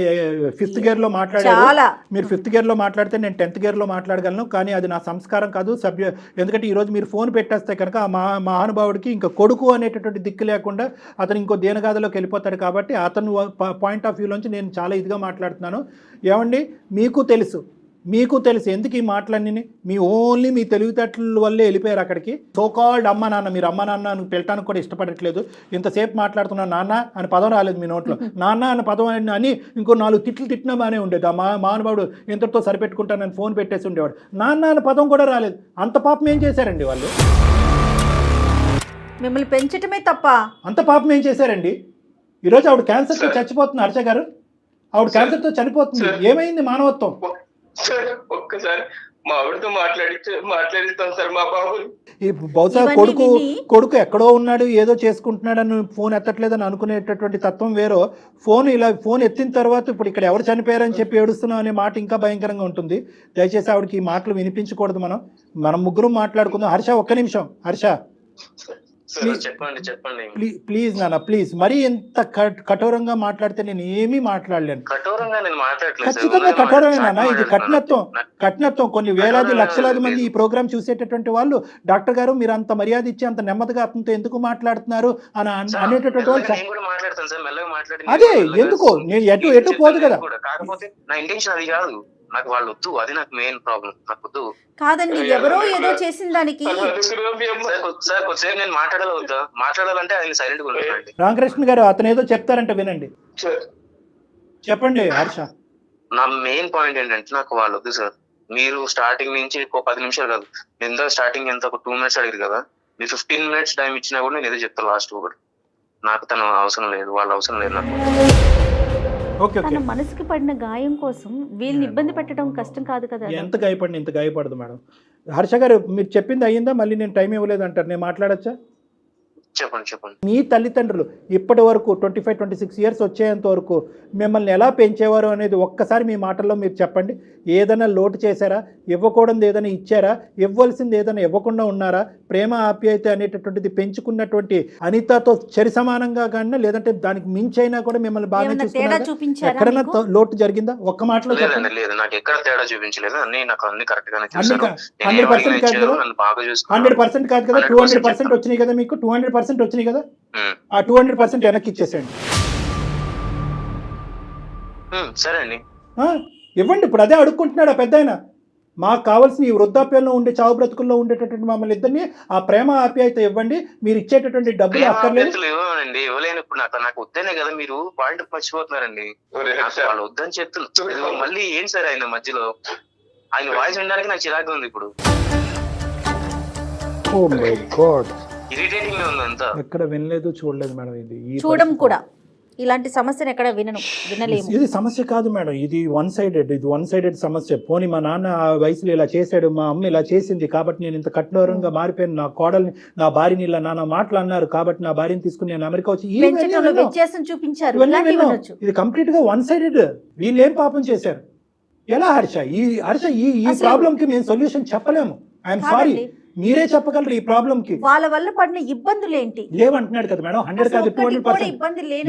5th గేర్ లో మాట్లాడారు. మీరు 5th గేర్ లో మాట్లాడితే నేను 10th గేర్ లో మాట్లాడగలను, కానీ అది నా సంస్కారం కాదు. ఎందుకంటే ఈరోజు మీరు ఫోన్ పెట్టేస్తే కనుక ఆ మహానుభావుడికి ఇంకా కొడుకు అనేటటువంటి దిక్కు లేకుండా అతను ఇంకో దేనగాథలోకి వెళ్ళిపోతాడు. కాబట్టి అతను పాయింట్ ఆఫ్ వ్యూలోంచి నేను చాలా ఇదిగా మాట్లాడుతున్నాను. ఏమండి, మీకు తెలుసు ఎందుకు ఈ మాటలన్నీ ఓన్లీ మీ తెలివితేటల వల్లే వెళ్ళిపోయారు అక్కడికి. సోకాల్డ్ అమ్మ నాన్న, మీరు అమ్మ నాన్న అని పిలటానికి కూడా ఇష్టపడట్లేదు. ఇంతసేపు మాట్లాడుతున్నా నాన్న అని పదం రాలేదు మీ నోట్లో. నాన్న అనే పదం అని ఇంకో 4 తిట్లు తిట్టినా బాగానే ఉండేది. ఆ మహానుభావుడు ఇంతటితో సరిపెట్టుకుంటానని ఫోన్ పెట్టేసి ఉండేవాడు. నాన్న అనే పదం కూడా రాలేదు. అంత పాపం ఏం చేశారండి వాళ్ళు? మిమ్మల్ని పెంచటమే తప్ప అంత పాపం ఏం చేశారండి? ఈరోజు ఆవిడ క్యాన్సర్తో చచ్చిపోతుంది. హర్ష గారు, ఆవిడ క్యాన్సర్తో చనిపోతుంది. ఏమైంది మానవత్వం? ఒక్కసారి మా ఆవిడతో మాట్లాడిస్తాం సార్ మా బాబుని. ఈ బహుశా కొడుకు ఎక్కడో ఉన్నాడు, ఏదో చేసుకుంటున్నాడని ఫోన్ ఎత్తట్లేదని అనుకునేటటువంటి తత్వం వేరో, ఫోన్ ఎత్తిన తర్వాత ఇప్పుడు ఇక్కడ ఎవరు చనిపోయారని చెప్పి ఏడుస్తున్నాం అనే మాట ఇంకా భయంకరంగా ఉంటుంది. దయచేసి ఆవిడకి ఈ మాటలు వినిపించకూడదు. మనం ముగ్గురు మాట్లాడుకుందాం. హర్ష, ఒక్క నిమిషం. హర్ష చెప్పండి ప్లీజ్ నాన్న, ప్లీజ్. మరీ ఎంత కఠోరంగా మాట్లాడితే నేను ఏమీ మాట్లాడలేను. ఖచ్చితంగా కఠోరమే నాన్న. ఇది కఠినత్వం. కొన్ని వేలాది లక్షలాది మంది ఈ ప్రోగ్రామ్ చూసేటటువంటి వాళ్ళు, డాక్టర్ గారు మీరు అంత మర్యాద ఇచ్చి అంత నెమ్మదిగా అతనితో ఎందుకు మాట్లాడుతున్నారు అని అనేటటువంటి వాళ్ళు. అదే ఎందుకు నేను ఎటు పోదు కదా. కాకపోతే నా ఇంటెన్షన్ అది కాదు, నాకు వాళ్ళు వద్దు, అది నాకు మెయిన్ ప్రాబ్లం. నాకు వద్దు కాదండి, ఎవరో ఏదో చేసిన దానికి. సార్ కొద్దిసేపు నేను మాట్లాడాలంటే ఆయన సైలెంట్ గా ఉంటానండి. రామకృష్ణ గారు, అతను ఏదో చెప్తారంట, వినండి. చెప్పండి హర్ష. నా మెయిన్ పాయింట్ ఏంటంటే నాకు వాళ్ళు వద్దు సార్. మీరు స్టార్టింగ్ నుంచి 10 నిమిషాలు కాదు, ఎంత స్టార్టింగ్ ఎంత ఒక 2 minutes అడిగారు కదా, మీరు 15 minutes టైం ఇచ్చినా కూడా నేను ఏదో చెప్తాను లాస్ట్ ఒకటి. నాకు తను అవసరం లేదు, వాళ్ళ అవసరం లేదు నాకు. తన మనసుకి పడిన గాయం కోసం వీళ్ళని ఇబ్బంది పెట్టడం కష్టం కాదు కదా. ఎంత గాయపడిన ఇంత గాయపడదు మేడం. హర్ష గారు, మీరు చెప్పింది అయ్యిందా? మళ్ళీ నేను టైం ఇవ్వలేదు అంటారు, నేను మాట్లాడచ్చా? చెప్పండి. మీ తల్లిదండ్రులు ఇప్పటి వరకు 25-26 ఇయర్స్ వచ్చేంత వరకు మిమ్మల్ని ఎలా పెంచేవారు అనేది ఒక్కసారి మీ మాటల్లో మీరు చెప్పండి. ఏదైనా లోటు చేశారా? ఇవ్వకూడదు ఏదైనా ఇచ్చారా? ఇవ్వాల్సింది ఏదైనా ఇవ్వకుండా ఉన్నారా? ప్రేమ ఆప్యాయత అనేటటువంటిది పెంచుకున్నటువంటి అనితతో సరి సమానంగా కానీ, లేదంటే దానికి మించైనా కూడా మిమ్మల్ని బాగా చూసుకున్నారా? ఎక్కడైనా లోటు జరిగిందా? ఒక్క మాటలో చెప్పండి. 100% కాదు కదా, 200% వచ్చినాయి కదా మీకు. 200% వచ్చినాయి కదా, ఆ 200% వెనక్కి ఇచ్చేసేయండి. సరే అండి, ఇవ్వండి. ఇప్పుడు అదే అడుక్కుంటున్నాడు ఆ పెద్ద ఆయన. మాకు కావాల్సిన ఈ వృద్ధాప్యంలో ఉండే చావు బ్రతుకుల్లో ఉండేటటువంటి మమ్మల్ని ఇద్దరిని ఆ ప్రేమ ఆప్యాయత ఇవ్వండి. మీరు ఇచ్చేటటువంటి డబ్బులు అక్కర్లేదు. ఇవ్వనండి, ఇవ్వలేను. ఇప్పుడు నాకు వద్దనే కదా మీరు పాయింట్ మర్చిపోతున్నారండి. వాళ్ళు వద్దని చెప్తున్నారు మళ్ళీ ఏం సార్ ఆయన మధ్యలో ఆయన వాయిస్ వినడానికి నాకు చిరాకు ఉంది. ఇప్పుడు ఓ మై గాడ్, ఇరిటేటింగ్ గా ఉంది అంతా. ఎక్కడ వినలేదు చూడలేదు మేడం. ఇది చూడడం కూడా ఇలాంటి సమస్యను ఎక్కడ వినలేము. ఇది సమస్య కాదు మేడం, ఇది వన్ సైడెడ్ సమస్య. పోనీ మా నాన్న ఆ వయసులో ఇలా చేశాడు, మా అమ్మ ఇలా చేసింది కాబట్టి నేను ఇంత కఠోరంగా మారిపోయాను, నా కోడల్ని నా భార్యని ఇలా నాన్న మాటలు అన్నారు కాబట్టి నా భార్యని తీసుకుని నేను అమెరికా వచ్చి వ్యత్యాసం చూపించారు. ఇది కంప్లీట్ గా వన్ సైడెడ్. వీళ్ళు ఏం పాపం చేశారు? ఎలా హర్ష ఈ ప్రాబ్లం కి మేము సొల్యూషన్ చెప్పలేము. ఐఎమ్ సారీ, మీరే చెప్పగలరు ఈ ప్రాబ్లం కి. వాళ్ళ వల్ల పడిన ఇబ్బందులు ఏంటి లేవంటున్నాడు కదా మేడం. 100 కాదు 200%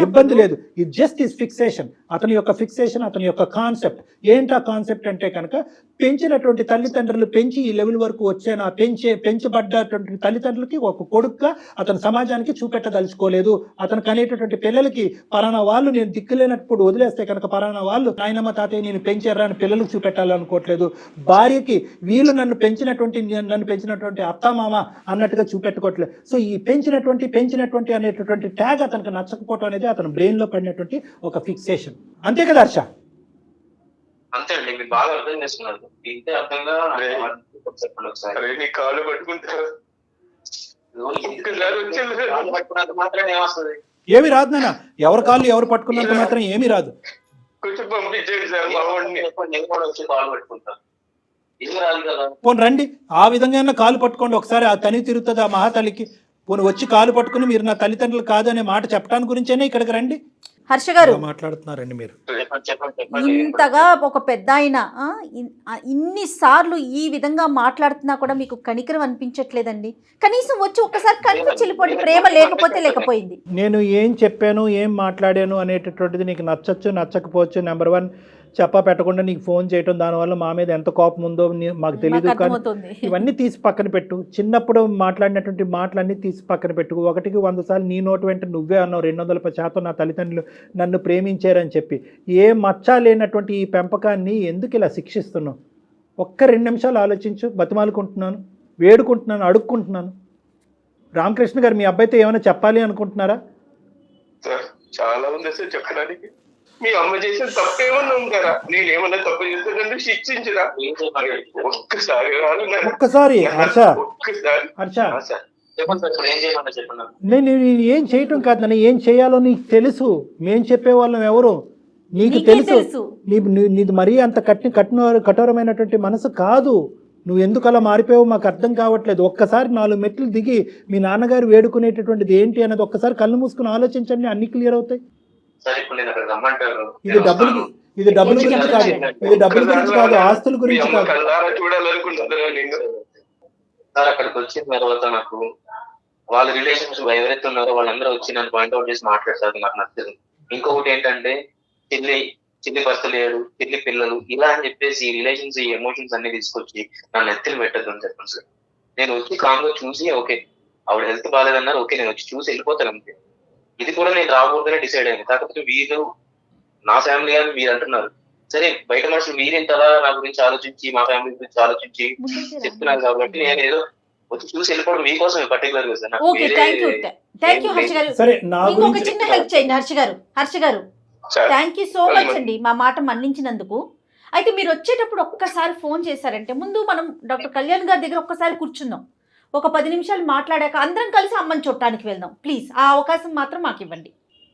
ఇబ్బంది లేదు. ఇది జస్ట్ ఈస్ ఫిక్సేషన్. అతని యొక్క ఫిక్సేషన్, అతని యొక్క కాన్సెప్ట్. ఏంటా కాన్సెప్ట్ అంటే కనుక పెంచినటువంటి తల్లిదండ్రులు పెంచి ఈ లెవెల్ వరకు వచ్చేనా పెంచబడ్డటువంటి తల్లిదండ్రులకి ఒక కొడుకుగా అతను సమాజానికి చూపెట్టదలుచుకోలేదు. అతను కనేటటువంటి పిల్లలకి పలానా వాళ్ళు నేను దిక్కులేనప్పుడు వదిలేస్తే కనుక పలానా వాళ్ళు నాయనమ్మ తాతయ్య నేను పెంచారా అని పిల్లలకు చూపెట్టాలనుకోవట్లేదు. భార్యకి వీళ్ళు నన్ను పెంచినటువంటి అత్తమామ అన్నట్టుగా చూపెట్టుకోవట్లేదు. సో ఈ పెంచినటువంటి అనేటటువంటి ట్యాగ్ అతనికి నచ్చకపోవటం అనేది అతని బ్రెయిన్ లో పడినటువంటి ఒక ఫిక్సేషన్. అంతే కదా హర్ష? అంతే అండి, మీరు బాగా అర్థం చేసుకున్నారు. ఇంతే అర్థంగా కాలు పట్టుకుంటారు పట్టుకున్నంత మాత్రం ఏమొస్తుంది? ఏమి రాదు నాన్న, ఎవరి కాళ్ళు ఎవరు పట్టుకున్నంత మాత్రం ఏమీ రాదు. కొంచెం పంపించండి సార్ మా వాడిని. నేను కూడా వచ్చి కాలు పట్టుకుంటాను. ఇది రాదు కదా. పోనీ రండి, ఆ విధంగా కాలు పట్టుకోండి ఒకసారి. ఆ తని తిరుగుతుంది ఆ మహాతల్లికి. పోనీ వచ్చి కాలు పట్టుకుని మీరు నా తల్లిదండ్రులు కాదు అనే మాట చెప్పడానికి గురించేనే ఇక్కడికి రండి. హర్ష గారు మాట్లాడుతున్నారండి మీరు. ఇంతగా ఒక పెద్ద ఆయన ఇన్నిసార్లు ఈ విధంగా మాట్లాడుతున్నా కూడా మీకు కనికరం అనిపించట్లేదండి? కనీసం వచ్చి ఒకసారి కనిపించి వెళ్ళిపోండి. ప్రేమ లేకపోయింది. నేను ఏం చెప్పాను, ఏం మాట్లాడాను అనేటటువంటిది నీకు నచ్చచ్చు నచ్చకపోవచ్చు. నెంబర్ 1 చెప్పా పెట్టకుండా నీకు ఫోన్ చేయటం, దానివల్ల మా మీద ఎంత కోపం ఉందో మాకు తెలియదు. కానీ ఇవన్నీ తీసి పక్కన పెట్టు. చిన్నప్పుడు మాట్లాడినటువంటి మాటలన్నీ తీసి పక్కన పెట్టు. 1కి 100 సార్లు నీ నోటు వెంట నువ్వే అన్నావు 200% నా తల్లిదండ్రులు నన్ను ప్రేమించారని చెప్పి. ఏ మచ్చ లేనటువంటి ఈ పెంపకాన్ని ఎందుకు ఇలా శిక్షిస్తున్నావు? ఒక్క 2 నిమిషాలు ఆలోచించు. బతిమాలుకుంటున్నాను, వేడుకుంటున్నాను, అడుక్కుంటున్నాను. రామకృష్ణ గారు, మీ అబ్బాయితో ఏమైనా చెప్పాలి అనుకుంటున్నారా? సార్ చాలా ఉంది సార్ చెప్పడానికి. మీ అమ్మ చేసిన తప్పేమన్నా ఉందా? నేనేమన్నా తప్పు చేస్తానంటే శిక్షించరా? ఒక్కసారి హర్ష, నేను ఏం చేయటం కాదు నన్ను, ఏం చేయాలో నీకు తెలుసు. మేం చెప్పేవాళ్ళం ఎవరు నీకు తెలుసు. నీది మరీ అంత కఠోరమైనటువంటి మనసు కాదు. నువ్వు ఎందుకు అలా మారిపోయావు మాకు అర్థం కావట్లేదు. ఒక్కసారి 4 మెట్లు దిగి మీ నాన్నగారు వేడుకునేటటువంటిది ఏంటి అన్నది ఒక్కసారి కళ్ళు మూసుకుని ఆలోచించండి, అన్ని క్లియర్ అవుతాయి. ఇది డబ్బుల గురించి కాదు, ఆస్తుల గురించి కాదు. సార్ అక్కడికి వచ్చిన తర్వాత నాకు వాళ్ళ రిలేషన్స్ ఎవరైతే ఉన్నారో వాళ్ళందరూ వచ్చి నన్ను పాయింట్అవుట్ చేసి మాట్లాడతారు, నాకు నచ్చదు. ఇంకొకటి ఏంటంటే చిల్లి భర్త లేడు, చిల్లి పిల్లలు ఇలా అని చెప్పేసి ఈ రిలేషన్స్ ఈ ఎమోషన్స్ అన్ని తీసుకొచ్చి నన్ను ఎత్తులు పెట్టద్దు అని చెప్పండి సార్. నేను వచ్చి కామ్గా చూసి ఓకే ఆవిడ హెల్త్ బాగాలేదన్నారు, ఓకే నేను వచ్చి చూసి వెళ్ళిపోతాను అంతే. ఇది కూడా నేను రాకూడదనే డిసైడ్ అయింది. కాకపోతే వీళ్ళు నా ఫ్యామిలీ అని మీరు అంటున్నారు. సరే బయట మనుషులు మీరేంతలా నా గురించి ఆలోచించి మా ఫ్యామిలీ గురించి ఆలోచించి చెప్తున్నారు కాబట్టి నేను ఏదో వచ్చి చూసి వెళ్ళిపోవడం మీకోసం పర్టికులర్ గా హర్ష గారు థ్యాంక్ యూ సో మచ్ అండి మా మాట మన్నించినందుకు. అయితే మీరు వచ్చేటప్పుడు ఒక్కసారి ఫోన్ చేశారంటే ముందు మనం డాక్టర్ కళ్యాణ్ గారి దగ్గర ఒక్కసారి కూర్చుందాం. ఒక 10 నిమిషాలు మాట్లాడాక అందరం కలిసి అమ్మని చూడటానికి వెళ్దాం ప్లీజ్. ఆ అవకాశం మాత్రం మాకు ఇవ్వండి.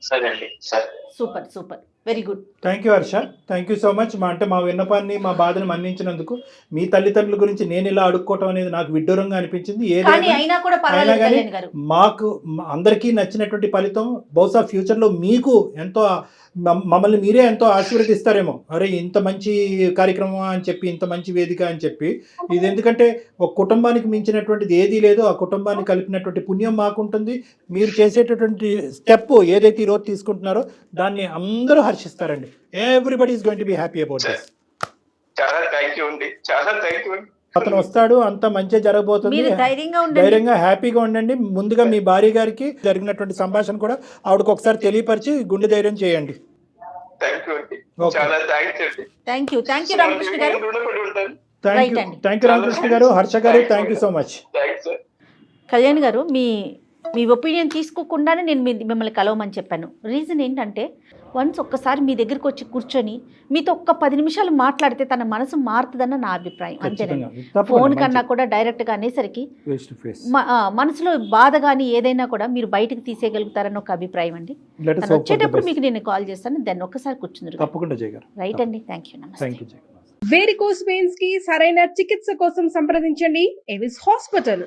సరే అండి, సరే. Super very good. Thank you Harsha, thank you so much. మా విన్నపాన్ని మా బాధను మన్నించినందుకు. మీ తల్లిదండ్రుల గురించి నేను ఇలా అడుక్కోవటం అనేది నాకు విడ్డూరంగా అనిపించింది. అయినా కానీ మాకు అందరికీ నచ్చినటువంటి ఫలితం బహుశా ఫ్యూచర్లో మీకు ఎంతో మమ్మల్ని మీరే ఎంతో ఆశీర్వదిస్తారేమో. అరే ఇంత మంచి కార్యక్రమం అని చెప్పి, ఇంత మంచి వేదిక అని చెప్పి. ఇది ఎందుకంటే ఒక కుటుంబానికి మించినటువంటిది ఏదీ లేదు. ఆ కుటుంబాన్ని కలిపినటువంటి పుణ్యం మాకుంటుంది. మీరు చేసేటటువంటి స్టెప్ ఏదైతే ఈరోజు తీసుకుంటున్నారో దాన్ని అందరూ హర్షిస్తారండి. Everybody is going to be happy about this. చాలా థాంక్యూ అండి, చాలా థాంక్యూ. అతను వస్తాడు, అంత మంచిగా జరగబోతుంది. ధైర్యంగా హ్యాపీగా ఉండండి. ముందుగా మీ భార్య గారికి జరిగినటువంటి సంభాషణ కూడా ఆవిడకి ఒకసారి తెలియపరిచి గుండె ధైర్యం చేయండి. థ్యాంక్ యూ రామకృష్ణ గారు. థ్యాంక్ రైట్ యూ అండి. థ్యాంక్ యూ రామకృష్ణ గారు, హర్ష గారు, thank you so much. Thanks sir. Kalyan గారు, మీ ఒపీనియన్ తీసుకోకుండానే నేను మిమ్మల్ని కలవమని చెప్పాను. రీజన్ ఏంటంటే వన్స్ ఒక్కసారి మీ దగ్గరికి వచ్చి కూర్చొని మీతో ఒక్క 10 నిమిషాలు మాట్లాడితే తన మనసు మారుతుందన్న నా అభిప్రాయం. అంతేనండి. ఫోన్ కన్నా కూడా డైరెక్ట్గా అనేసరికి ఫేస్ టు ఫేస్ మనసులో బాధ కానీ ఏదైనా కూడా మీరు బయటకు తీసేయగలుగుతారని ఒక అభిప్రాయం అండి. తను వచ్చేటప్పుడు మీకు నేను కాల్ చేస్తాను, దాన్ని ఒక్కసారి కూర్చుందరు. తప్పకుండా జయ గారు. రైట్ అండి, థ్యాంక్ యూ, నమస్తే. థ్యాంక్ యూ జయ గారు. వేరికోస్ వెయిన్స్ కి సరైన చికిత్స కోసం సంప్రదించండి ఎవిస్ హాస్పిటల్.